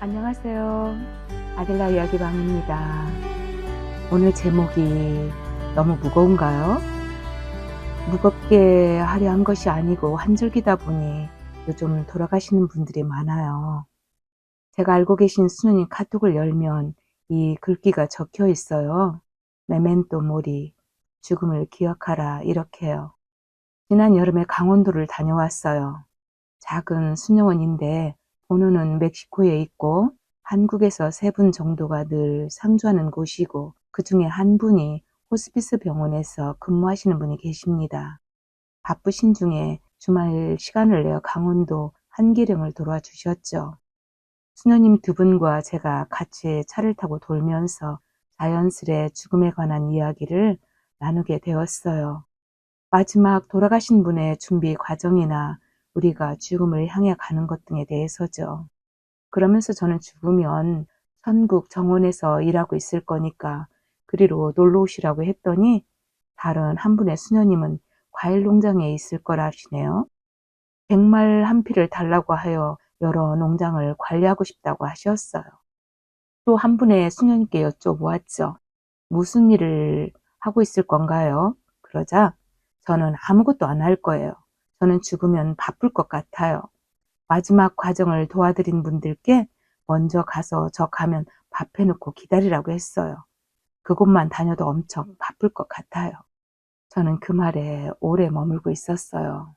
안녕하세요. 아델라 이야기방입니다. 오늘 제목이 너무 무거운가요? 무겁게 하려 한 것이 아니고 한 줄기다 보니 요즘 돌아가시는 분들이 많아요. 제가 알고 계신 수녀님 카톡을 열면 이 글귀가 적혀 있어요. 메멘토 모리, 죽음을 기억하라, 이렇게요. 지난 여름에 강원도를 다녀왔어요. 작은 수녀원인데 본원은 멕시코에 있고 한국에서 3분 정도가 늘 상주하는 곳이고, 그중에 한 분이 호스피스 병원에서 근무하시는 분이 계십니다. 바쁘신 중에 주말 시간을 내어 강원도 한계령을 돌아주셨죠. 수녀님 2분과 제가 같이 차를 타고 돌면서 자연스레 죽음에 관한 이야기를 나누게 되었어요. 마지막 돌아가신 분의 준비 과정이나 우리가 죽음을 향해 가는 것 등에 대해서죠. 그러면서 저는 죽으면 천국 정원에서 일하고 있을 거니까 그리로 놀러 오시라고 했더니, 다른 한 분의 수녀님은 과일 농장에 있을 거라 하시네요. 백말 한 피를 달라고 하여 여러 농장을 관리하고 싶다고 하셨어요. 또 한 분의 수녀님께 여쭤보았죠. 무슨 일을 하고 있을 건가요? 그러자 저는 아무것도 안 할 거예요. 저는 죽으면 바쁠 것 같아요. 마지막 과정을 도와드린 분들께 먼저 가서 저 가면 밥 해놓고 기다리라고 했어요. 그곳만 다녀도 엄청 바쁠 것 같아요. 저는 그 말에 오래 머물고 있었어요.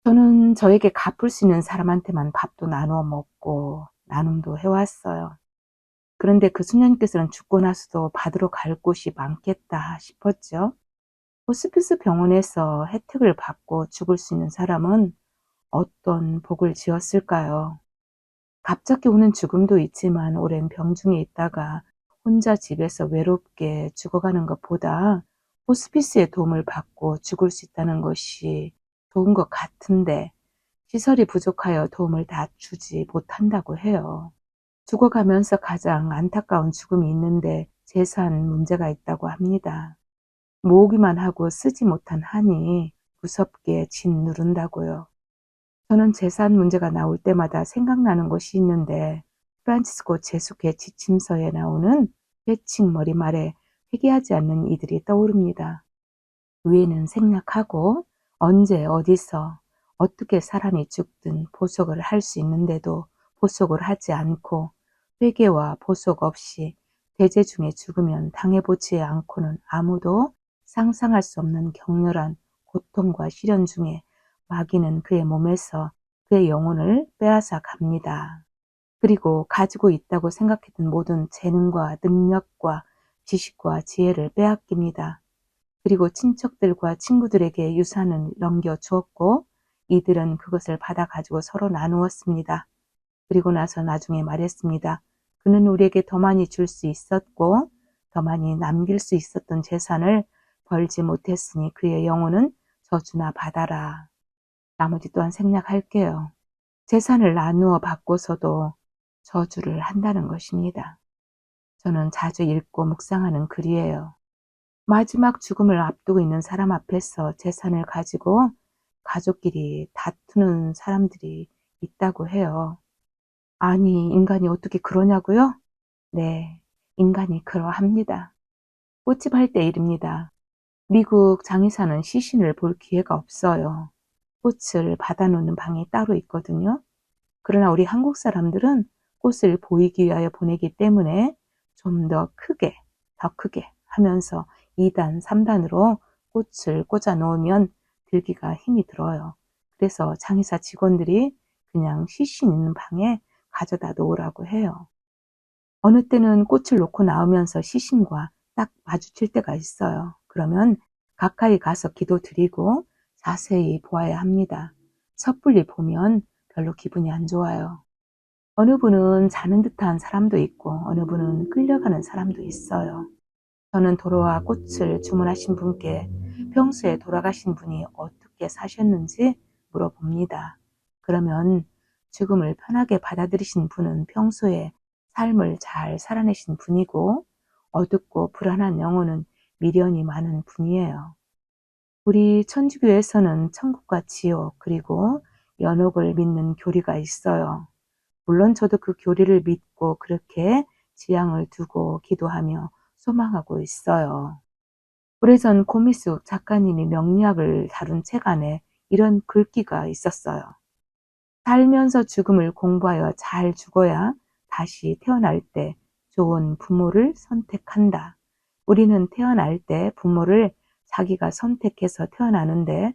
저는 저에게 갚을 수 있는 사람한테만 밥도 나누어 먹고 나눔도 해왔어요. 그런데 그 수녀님께서는 죽고 나서도 받으러 갈 곳이 많겠다 싶었죠. 호스피스 병원에서 혜택을 받고 죽을 수 있는 사람은 어떤 복을 지었을까요? 갑자기 오는 죽음도 있지만 오랜 병중에 있다가 혼자 집에서 외롭게 죽어가는 것보다 호스피스의 도움을 받고 죽을 수 있다는 것이 좋은 것 같은데, 시설이 부족하여 도움을 다 주지 못한다고 해요. 죽어가면서 가장 안타까운 죽음이 있는데 재산 문제가 있다고 합니다. 모으기만 하고 쓰지 못한 한이 무섭게 짓누른다고요. 저는 재산 문제가 나올 때마다 생각나는 것이 있는데, 프란치스코 제수의 지침서에 나오는 회칙 머리말에 회개하지 않는 이들이 떠오릅니다. 위에는 생략하고 언제 어디서 어떻게 사람이 죽든 보석을 할 수 있는데도 보석을 하지 않고, 회개와 보석 없이 대제 중에 죽으면 당해보지 않고는 아무도 상상할 수 없는 격렬한 고통과 시련 중에 마귀는 그의 몸에서 그의 영혼을 빼앗아 갑니다. 그리고 가지고 있다고 생각했던 모든 재능과 능력과 지식과 지혜를 빼앗깁니다. 그리고 친척들과 친구들에게 유산을 넘겨주었고, 이들은 그것을 받아 가지고 서로 나누었습니다. 그리고 나서 나중에 말했습니다. 그는 우리에게 더 많이 줄 수 있었고 더 많이 남길 수 있었던 재산을 벌지 못했으니 그의 영혼은 저주나 받아라. 나머지 또한 생략할게요. 재산을 나누어 받고서도 저주를 한다는 것입니다. 저는 자주 읽고 묵상하는 글이에요. 마지막 죽음을 앞두고 있는 사람 앞에서 재산을 가지고 가족끼리 다투는 사람들이 있다고 해요. 아니, 인간이 어떻게 그러냐고요? 네, 인간이 그러합니다. 꽃집할 때 일입니다. 미국 장의사는 시신을 볼 기회가 없어요. 꽃을 받아놓는 방이 따로 있거든요. 그러나 우리 한국 사람들은 꽃을 보이기 위하여 보내기 때문에 좀 더 크게 하면서 2단, 3단으로 꽃을 꽂아 놓으면 들기가 힘이 들어요. 그래서 장의사 직원들이 그냥 시신 있는 방에 가져다 놓으라고 해요. 어느 때는 꽃을 놓고 나오면서 시신과 딱 마주칠 때가 있어요. 그러면 가까이 가서 기도드리고 자세히 보아야 합니다. 섣불리 보면 별로 기분이 안 좋아요. 어느 분은 자는 듯한 사람도 있고 어느 분은 끌려가는 사람도 있어요. 저는 도로와 꽃을 주문하신 분께 평소에 돌아가신 분이 어떻게 사셨는지 물어봅니다. 그러면 죽음을 편하게 받아들이신 분은 평소에 삶을 잘 살아내신 분이고, 어둡고 불안한 영혼은 미련이 많은 분이에요. 우리 천주교에서는 천국과 지옥 그리고 연옥을 믿는 교리가 있어요. 물론 저도 그 교리를 믿고 그렇게 지향을 두고 기도하며 소망하고 있어요. 오래전 고미숙 작가님이 명리학을 다룬 책 안에 이런 글귀가 있었어요. 살면서 죽음을 공부하여 잘 죽어야 다시 태어날 때 좋은 부모를 선택한다. 우리는 태어날 때 부모를 자기가 선택해서 태어나는데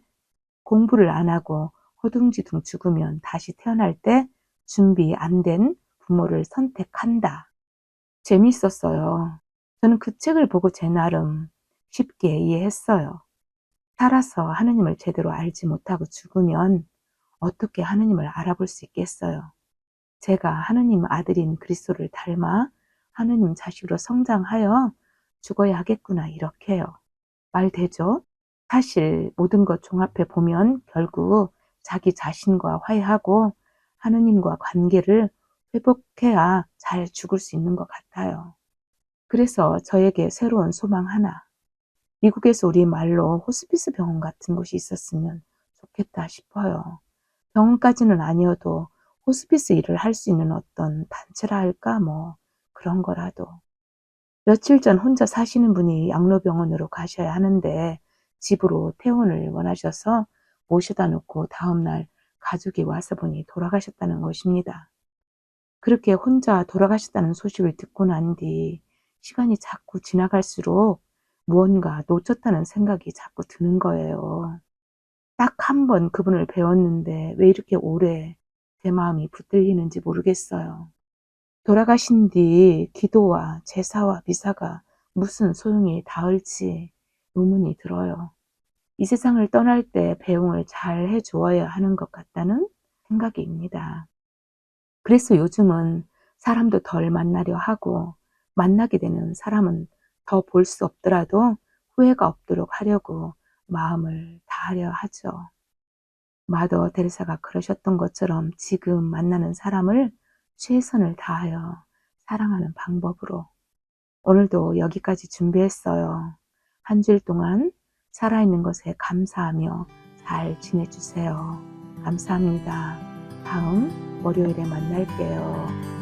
공부를 안 하고 허둥지둥 죽으면 다시 태어날 때 준비 안 된 부모를 선택한다. 재미있었어요. 저는 그 책을 보고 제 나름 쉽게 이해했어요. 살아서 하느님을 제대로 알지 못하고 죽으면 어떻게 하느님을 알아볼 수 있겠어요. 제가 하느님 아들인 그리스도를 닮아 하느님 자식으로 성장하여 죽어야 하겠구나 이렇게요. 말 되죠? 사실 모든 것 종합해 보면 결국 자기 자신과 화해하고 하느님과 관계를 회복해야 잘 죽을 수 있는 것 같아요. 그래서 저에게 새로운 소망 하나. 미국에서 우리 말로 호스피스 병원 같은 곳이 있었으면 좋겠다 싶어요. 병원까지는 아니어도 호스피스 일을 할 수 있는 어떤 단체라 할까 뭐 그런 거라도. 며칠 전 혼자 사시는 분이 양로병원으로 가셔야 하는데 집으로 퇴원을 원하셔서 모셔다 놓고 다음날 가족이 와서 보니 돌아가셨다는 것입니다. 그렇게 혼자 돌아가셨다는 소식을 듣고 난 뒤 시간이 자꾸 지나갈수록 무언가 놓쳤다는 생각이 자꾸 드는 거예요. 딱 한 번 그분을 배웠는데 왜 이렇게 오래 제 마음이 붙들리는지 모르겠어요. 돌아가신 뒤 기도와 제사와 미사가 무슨 소용이 닿을지 의문이 들어요. 이 세상을 떠날 때 배웅을 잘 해주어야 하는 것 같다는 생각입니다. 그래서 요즘은 사람도 덜 만나려 하고 만나게 되는 사람은 더 볼 수 없더라도 후회가 없도록 하려고 마음을 다하려 하죠. 마더 데레사가 그러셨던 것처럼 지금 만나는 사람을 최선을 다하여 사랑하는 방법으로 오늘도 여기까지 준비했어요. 한 주일 동안 살아있는 것에 감사하며 잘 지내주세요. 감사합니다. 다음 월요일에 만날게요.